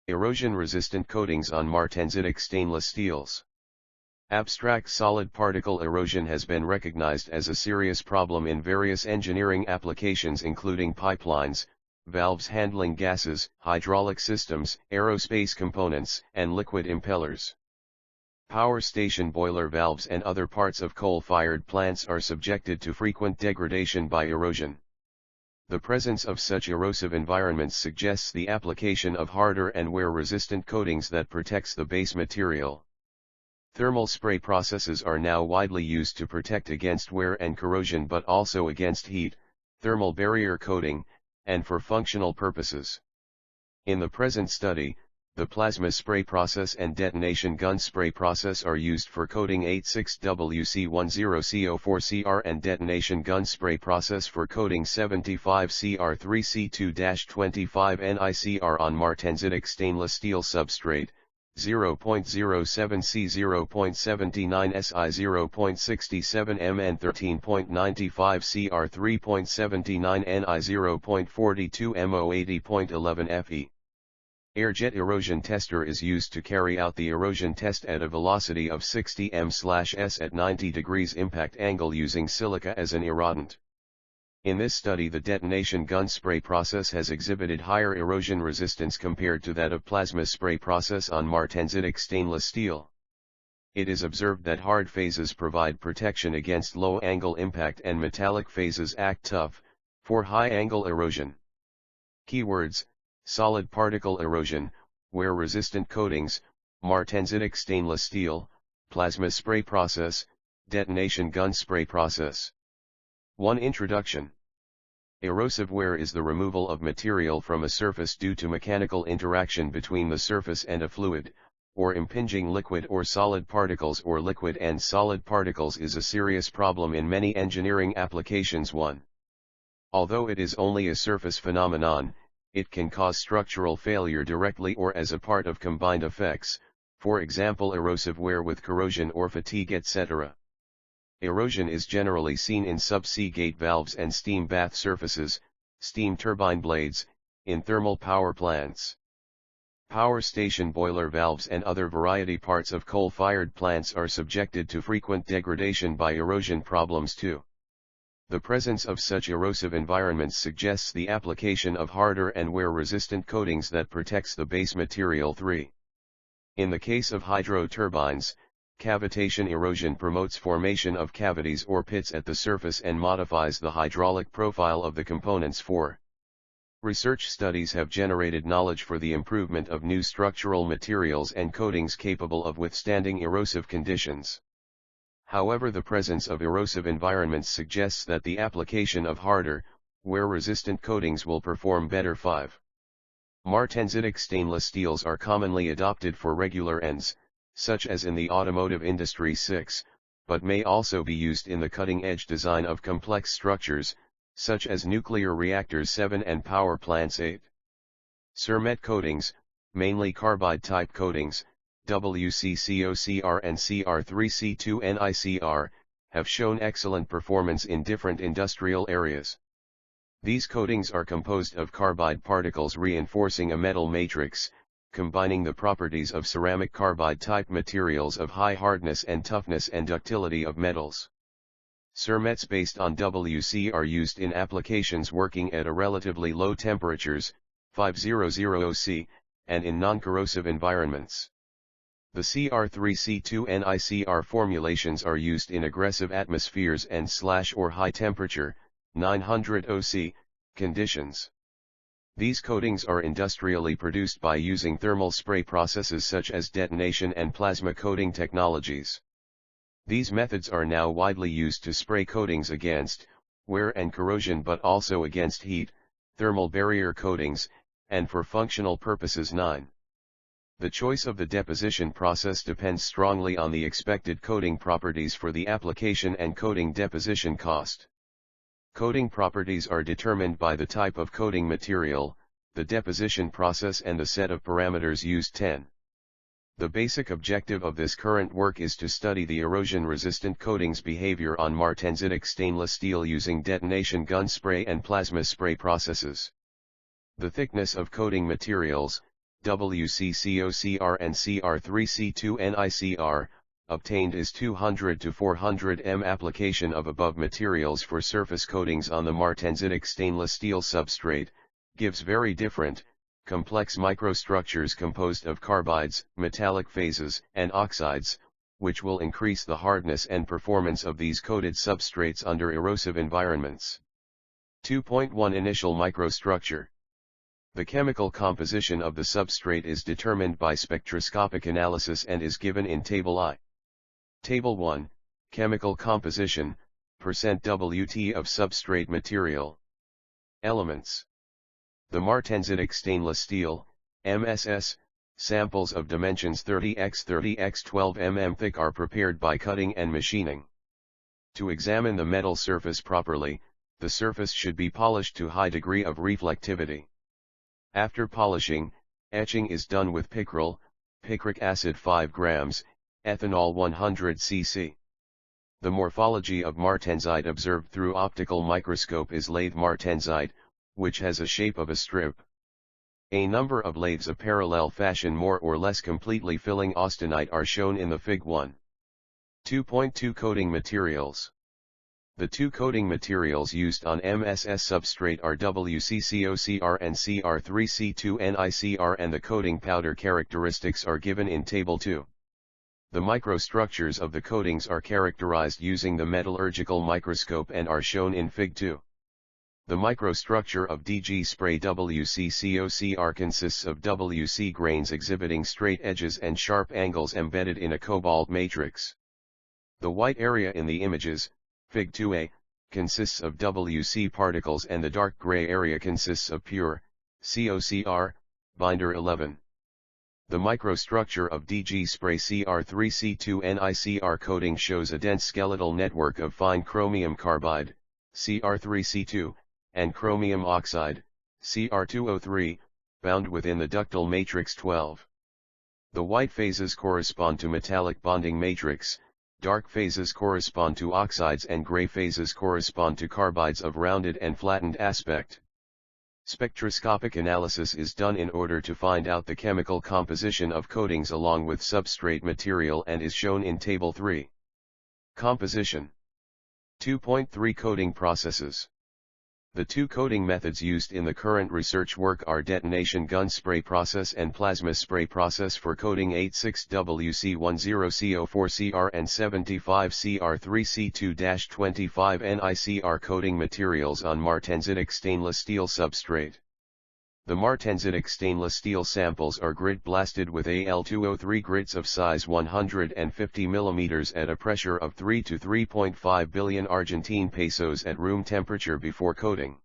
Erosion-resistant coatings on martensitic stainless steels. Abstract solid particle erosion has been recognized as a serious problem in various engineering applications including pipelines, valves handling gases, hydraulic systems, aerospace components, and liquid impellers. Power station boiler valves and other parts of coal-fired plants are subjected to frequent degradation by erosion. The presence of such erosive environments suggests the application of harder and wear-resistant coatings that protects the base material. Thermal spray processes are now widely used to protect against wear and corrosion but also against heat, thermal barrier coating, and for functional purposes. In the present study, the plasma spray process and detonation gun spray process are used for coating 86WC10CO4CR and detonation gun spray process for coating 75CR3C2-25 NICR on martensitic stainless steel substrate, 0.07C 0.79 SI 0.67 mN 13.95 CR 3.79 NI 0.42 MO 80.11 FE. Airjet erosion tester is used to carry out the erosion test at a velocity of 60 m/s at 90 degrees impact angle using silica as an erodent. In this study, the detonation gun spray process has exhibited higher erosion resistance compared to that of plasma spray process on martensitic stainless steel. It is observed that hard phases provide protection against low-angle impact and metallic phases act tough for high-angle erosion. Keywords: solid particle erosion, wear-resistant coatings, martensitic stainless steel, plasma spray process, detonation gun spray process. 1. Introduction. Erosive wear is the removal of material from a surface due to mechanical interaction between the surface and a fluid, or impinging liquid or solid particles, or liquid and solid particles is a serious problem in many engineering applications. 1. Although it is only a surface phenomenon, it can cause structural failure directly or as a part of combined effects, for example erosive wear with corrosion or fatigue etc. Erosion is generally seen in subsea gate valves and steam bath surfaces, steam turbine blades, in thermal power plants. Power station boiler valves and other variety parts of coal-fired plants are subjected to frequent degradation by erosion problems too. The presence of such erosive environments suggests the application of harder and wear-resistant coatings that protects the base material. 3. In the case of hydro turbines, cavitation erosion promotes formation of cavities or pits at the surface and modifies the hydraulic profile of the components. 4. Research studies have generated knowledge for the improvement of new structural materials and coatings capable of withstanding erosive conditions. However, the presence of erosive environments suggests that the application of harder, wear-resistant coatings will perform better. 5. Martensitic stainless steels are commonly adopted for regular ends, such as in the automotive industry. 6, but may also be used in the cutting-edge design of complex structures, such as nuclear reactors. 7 and power plants. 8. Cermet coatings, mainly carbide-type coatings, WCCOCR and CR3C2NICR, have shown excellent performance in different industrial areas. These coatings are composed of carbide particles reinforcing a metal matrix, combining the properties of ceramic carbide-type materials of high hardness and toughness and ductility of metals. Cermets based on WC are used in applications working at a relatively low temperatures, 500 C, and in non-corrosive environments. The CR3C2NICR formulations are used in aggressive atmospheres and or high temperature, 900 OC, conditions. These coatings are industrially produced by using thermal spray processes such as detonation and plasma coating technologies. These methods are now widely used to spray coatings against wear and corrosion but also against heat, thermal barrier coatings, and for functional purposes. 9. The choice of the deposition process depends strongly on the expected coating properties for the application and coating deposition cost. Coating properties are determined by the type of coating material, the deposition process and the set of parameters used. 10. The basic objective of this current work is to study the erosion-resistant coatings behavior on martensitic stainless steel using detonation gun spray and plasma spray processes. The thickness of coating materials, WCCOCR and CR3C2 NICR, obtained is 200 to 400 m. Application of above materials for surface coatings on the martensitic stainless steel substrate, gives very different, complex microstructures composed of carbides, metallic phases, and oxides, which will increase the hardness and performance of these coated substrates under erosive environments. 2.1 Initial microstructure. The chemical composition of the substrate is determined by spectroscopic analysis and is given in Table I. Table 1, Chemical composition, %WT of substrate material. Elements. The martensitic stainless steel, MSS, samples of dimensions 30x30x12 mm thick are prepared by cutting and machining. To examine the metal surface properly, the surface should be polished to high degree of reflectivity. After polishing, etching is done with picrol, picric acid 5 grams, ethanol 100 cc. The morphology of martensite observed through optical microscope is lathe martensite, which has a shape of a strip. A number of lathes of parallel fashion more or less completely filling austenite are shown in the Fig 1. 2.2 Coating materials. The two coating materials used on MSS substrate are WCCOCR and CR3C2 NICR, and the coating powder characteristics are given in Table 2. The microstructures of the coatings are characterized using the metallurgical microscope and are shown in Fig 2. The microstructure of DG spray WCCOCR consists of WC grains exhibiting straight edges and sharp angles embedded in a cobalt matrix. The white area in the images, Fig 2a, consists of WC particles, and the dark gray area consists of pure COCR, binder 11. The microstructure of DG spray CR3C2 NICR coating shows a dense skeletal network of fine chromium carbide, CR3C2, and chromium oxide, CR2O3, bound within the ductile matrix 12. The white phases correspond to metallic bonding matrix, dark phases correspond to oxides, and gray phases correspond to carbides of rounded and flattened aspect. Spectroscopic analysis is done in order to find out the chemical composition of coatings along with substrate material and is shown in Table 3. Composition. 2.3 Coating processes. The two coating methods used in the current research work are detonation gun spray process and plasma spray process for coating 86WC10CO4CR and 75CR3C2-25 NICR coating materials on martensitic stainless steel substrate. The martensitic stainless steel samples are grit blasted with Al2O3 grits of size 150 mm at a pressure of 3 to 3.5 billion Argentine pesos at room temperature before coating.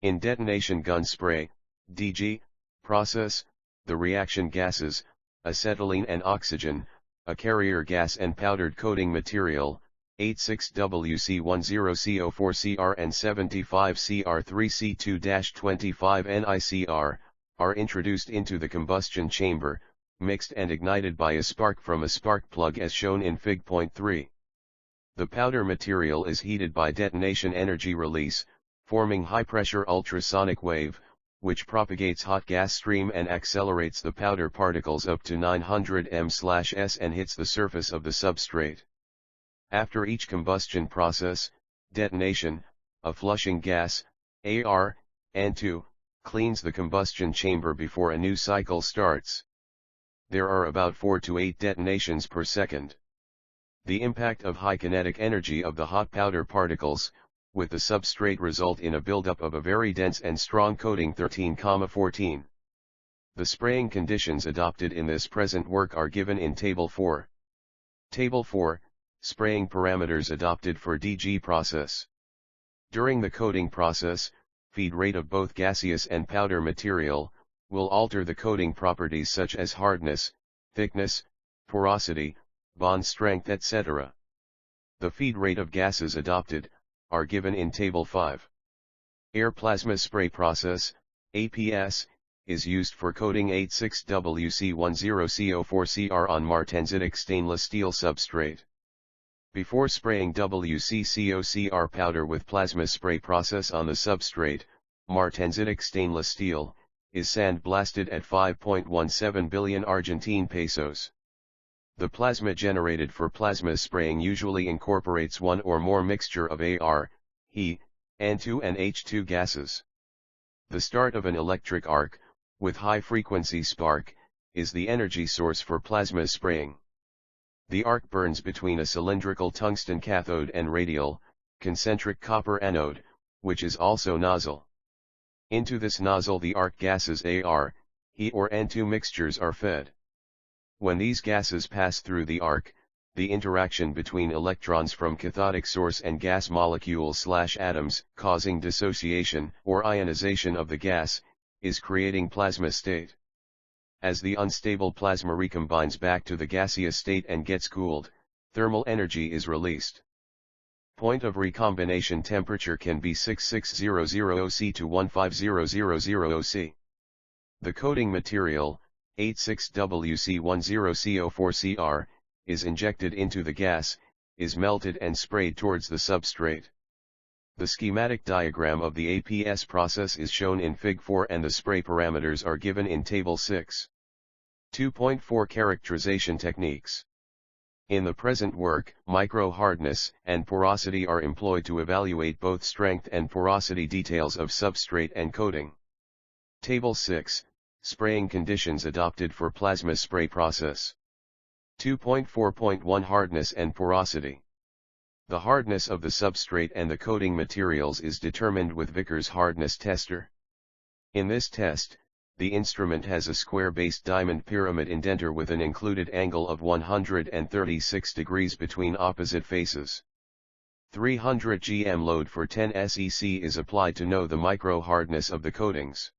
In detonation gun spray, DG, process, the reaction gases, acetylene and oxygen, a carrier gas and powdered coating material, 86WC10CO4CR and 75CR3C2-25 NICR, are introduced into the combustion chamber, mixed and ignited by a spark from a spark plug as shown in Fig. 3. The powder material is heated by detonation energy release, forming high-pressure ultrasonic wave, which propagates hot gas stream and accelerates the powder particles up to 900 m/s and hits the surface of the substrate. After each combustion process, detonation, a flushing gas, AR, N2, cleans the combustion chamber before a new cycle starts. There are about 4 to 8 detonations per second. The impact of high kinetic energy of the hot powder particles, with the substrate result in a buildup of a very dense and strong coating 13,14. The spraying conditions adopted in this present work are given in Table 4. Table 4. Spraying parameters adopted for DG process. During the coating process, feed rate of both gaseous and powder material will alter the coating properties such as hardness, thickness, porosity, bond strength, etc. The feed rate of gases adopted are given in Table 5. Air plasma spray process, APS, is used for coating 86WC10CO4CR on martensitic stainless steel substrate. Before spraying WCCOCR powder with plasma spray process on the substrate, martensitic stainless steel, is sandblasted at 5.17 billion Argentine pesos. The plasma generated for plasma spraying usually incorporates one or more mixture of Ar, He, N2 and H2 gases. The start of an electric arc, with high-frequency spark, is the energy source for plasma spraying. The arc burns between a cylindrical tungsten cathode and radial, concentric copper anode, which is also nozzle. Into this nozzle the arc gases Ar, He or N2 mixtures are fed. When these gases pass through the arc, the interaction between electrons from cathodic source and gas molecules/atoms, causing dissociation or ionization of the gas, is creating plasma state. As the unstable plasma recombines back to the gaseous state and gets cooled, thermal energy is released. Point of recombination temperature can be 6600 C to 15000 C. The coating material, 86WC10CO4Cr, is injected into the gas, is melted and sprayed towards the substrate. The schematic diagram of the APS process is shown in Fig 4 and the spray parameters are given in Table 6. 2.4 Characterization Techniques. In the present work, micro-hardness and porosity are employed to evaluate both strength and porosity details of substrate and coating. Table 6. Spraying conditions adopted for plasma spray process. 2.4.1 Hardness and porosity. The hardness of the substrate and the coating materials is determined with Vickers hardness tester. In this test, the instrument has a square-based diamond pyramid indenter with an included angle of 136 degrees between opposite faces. 300 gm load for 10 SEC is applied to know the micro-hardness of the coatings.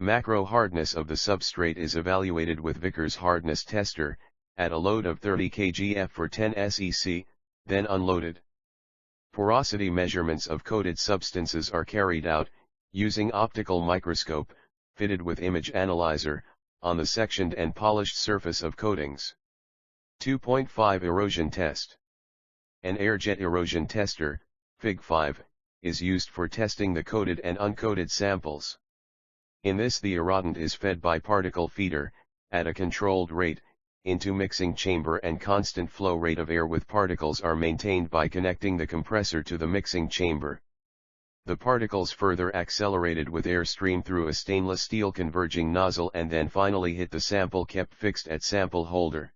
Macro hardness of the substrate is evaluated with Vickers hardness tester, at a load of 30 kgf for 10 SEC, then unloaded. Porosity measurements of coated substances are carried out, using optical microscope, fitted with image analyzer, on the sectioned and polished surface of coatings. 2.5 Erosion Test. An air-jet erosion tester, Fig 5, is used for testing the coated and uncoated samples. In this the erodent is fed by particle feeder, at a controlled rate, into mixing chamber and constant flow rate of air with particles are maintained by connecting the compressor to the mixing chamber. The particles further accelerated with air stream through a stainless steel converging nozzle and then finally hit the sample kept fixed at sample holder.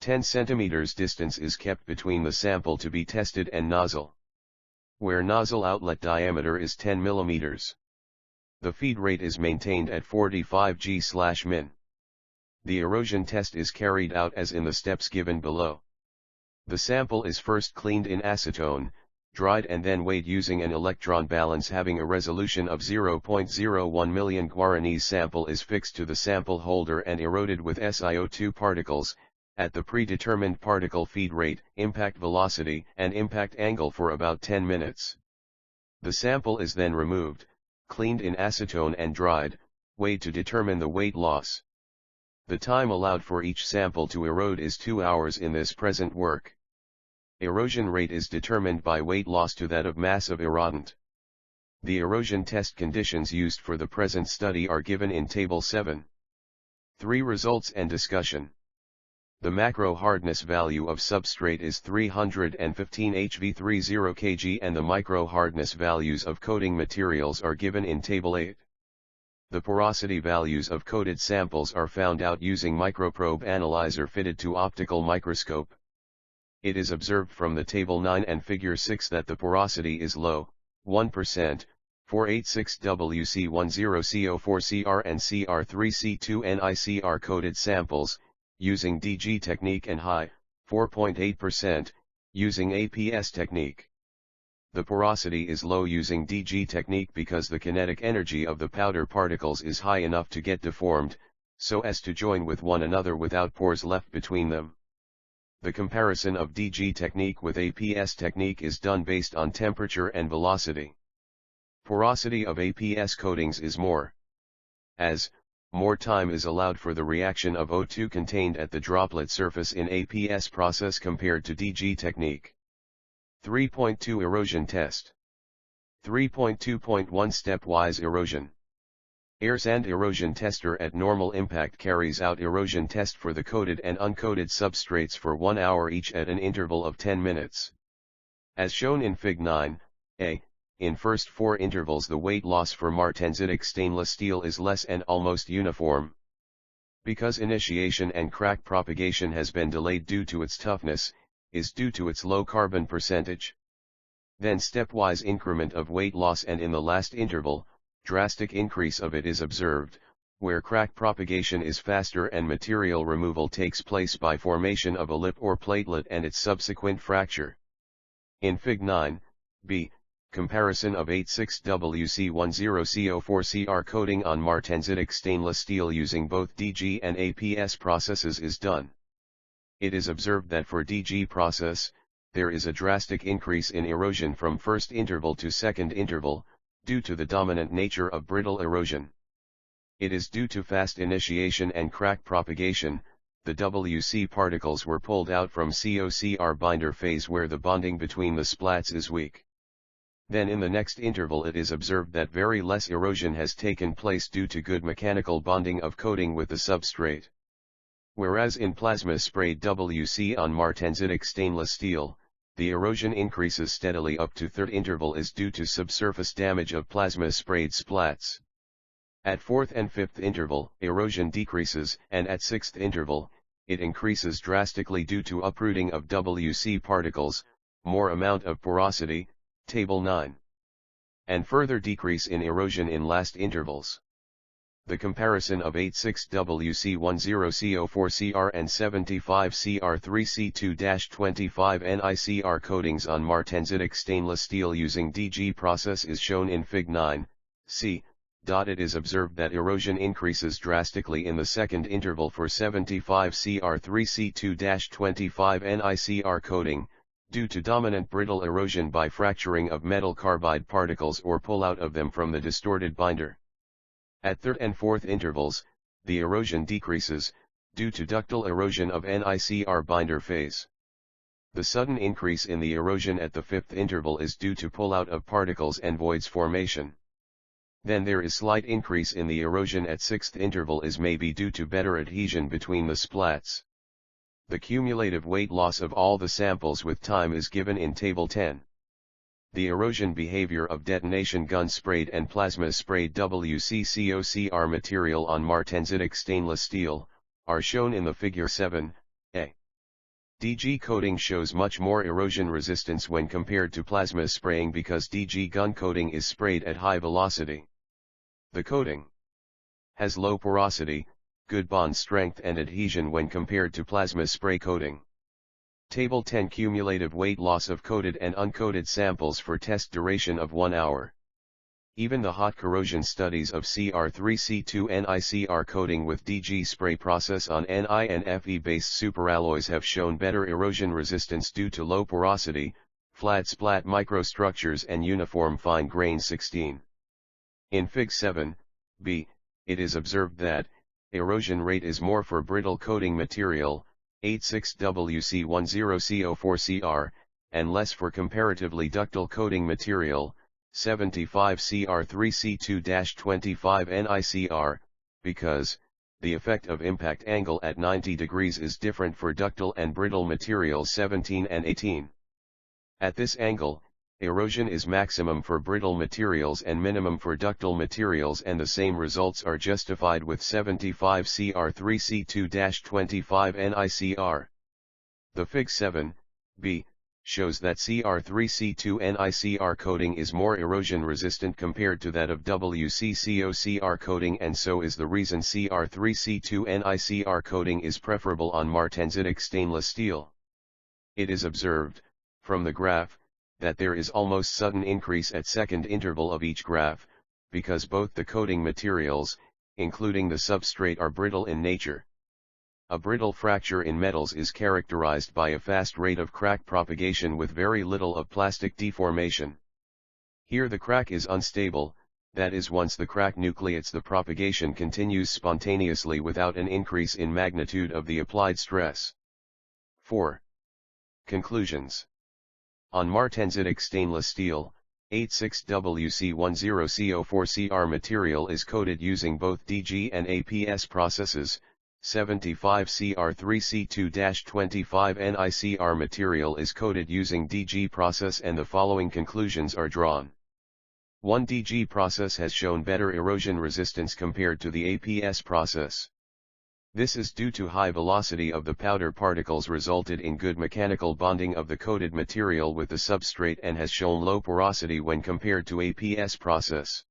10 cm distance is kept between the sample to be tested and nozzle. Where nozzle outlet diameter is 10 mm. The feed rate is maintained at 45 G/min. The erosion test is carried out as in the steps given below. The sample is first cleaned in acetone, dried and then weighed using an electron balance having a resolution of 0.01 million. Guarani's sample is fixed to the sample holder and eroded with SiO2 particles, at the predetermined particle feed rate, impact velocity and impact angle for about 10 minutes. The sample is then removed, cleaned in acetone and dried, weighed to determine the weight loss. The time allowed for each sample to erode is 2 hours in this present work. Erosion rate is determined by weight loss to that of mass of erodent. The erosion test conditions used for the present study are given in Table 7. 3 Results and discussion. The macro hardness value of substrate is 315 HV30 kg and the micro hardness values of coating materials are given in Table 8. The porosity values of coated samples are found out using microprobe analyzer fitted to optical microscope. It is observed from the Table 9 and Figure 6 that the porosity is low, 1%, 486WC10CO4Cr and Cr3C2NiCr coated samples, using DG technique and high, 4.8%, using APS technique. The porosity is low using DG technique because the kinetic energy of the powder particles is high enough to get deformed, so as to join with one another without pores left between them. The comparison of DG technique with APS technique is done based on temperature and velocity. Porosity of APS coatings is more, as more time is allowed for the reaction of O2 contained at the droplet surface in APS process compared to DG technique. 3.2 Erosion Test. 3.2.1 Stepwise erosion. Airsand erosion tester at normal impact carries out erosion test for the coated and uncoated substrates for 1 hour each at an interval of 10 minutes. As shown in Fig 9a, in first 4 intervals the weight loss for martensitic stainless steel is less and almost uniform. Because initiation and crack propagation has been delayed due to its toughness, is due to its low carbon percentage. Then stepwise increment of weight loss, and in the last interval, drastic increase of it is observed, where crack propagation is faster and material removal takes place by formation of a lip or platelet and its subsequent fracture. In Fig 9b, comparison of 86WC10CO4CR coating on martensitic stainless steel using both DG and P.V.S processes is done. It is observed that for DG process, there is a drastic increase in erosion from first interval to second interval, due to the dominant nature of brittle erosion. It is due to fast initiation and crack propagation. The WC particles were pulled out from COCR binder phase where the bonding between the splats is weak. Then in the next interval it is observed that very less erosion has taken place due to good mechanical bonding of coating with the substrate. Whereas in plasma sprayed WC on martensitic stainless steel, the erosion increases steadily up to third interval is due to subsurface damage of plasma sprayed splats. At fourth and fifth interval, erosion decreases, and at sixth interval, it increases drastically due to uprooting of WC particles, more amount of porosity, Table 9. And further decrease in erosion in last intervals. The comparison of 86WC10CO4CR and 75CR3C2-25 NICR coatings on martensitic stainless steel using DG process is shown in Fig 9c. It is observed that erosion increases drastically in the second interval for 75CR3C2-25 NICR coating, due to dominant brittle erosion by fracturing of metal carbide particles or pull-out of them from the distorted binder. At third and fourth intervals, the erosion decreases, due to ductile erosion of NICR binder phase. The sudden increase in the erosion at the fifth interval is due to pull-out of particles and voids formation. Then there is slight increase in the erosion at sixth interval is maybe due to better adhesion between the splats. The cumulative weight loss of all the samples with time is given in Table 10. The erosion behavior of detonation gun sprayed and plasma sprayed WC-COCR material on martensitic stainless steel, are shown in the Figure 7a. DG coating shows much more erosion resistance when compared to plasma spraying because DG gun coating is sprayed at high velocity. The coating has low porosity, good bond strength and adhesion when compared to plasma spray coating. Table 10 cumulative weight loss of coated and uncoated samples for test duration of 1 hour. Even the hot corrosion studies of CR3C2 NICR coating with DG spray process on Ni and Fe based superalloys have shown better erosion resistance due to low porosity, flat splat microstructures and uniform fine grain 16. In Fig 7b, it is observed that erosion rate is more for brittle coating material, 86WC10CO4CR, and less for comparatively ductile coating material, 75CR3C2-25 NICR, because the effect of impact angle at 90 degrees is different for ductile and brittle materials 17 and 18. At this angle, erosion is maximum for brittle materials and minimum for ductile materials, and the same results are justified with 75CR3C2-25 NICR. The Fig 7b shows that CR3C2 NICR coating is more erosion resistant compared to that of WC-COCR coating, and so is the reason CR3C2 NICR coating is preferable on martensitic stainless steel. It is observed, from the graph, that there is almost sudden increase at second interval of each graph, because both the coating materials, including the substrate, are brittle in nature. A brittle fracture in metals is characterized by a fast rate of crack propagation with very little of plastic deformation. Here the crack is unstable, that is, once the crack nucleates the propagation continues spontaneously without an increase in magnitude of the applied stress. 4. Conclusions. On martensitic stainless steel, 86WC10CO4CR material is coated using both DG and APS processes. 75CR3C2-25 NICR material is coated using DG process, and the following conclusions are drawn. 1. DG process has shown better erosion resistance compared to the APS process. This is due to high velocity of the powder particles resulted in good mechanical bonding of the coated material with the substrate and has shown low porosity when compared to APS process.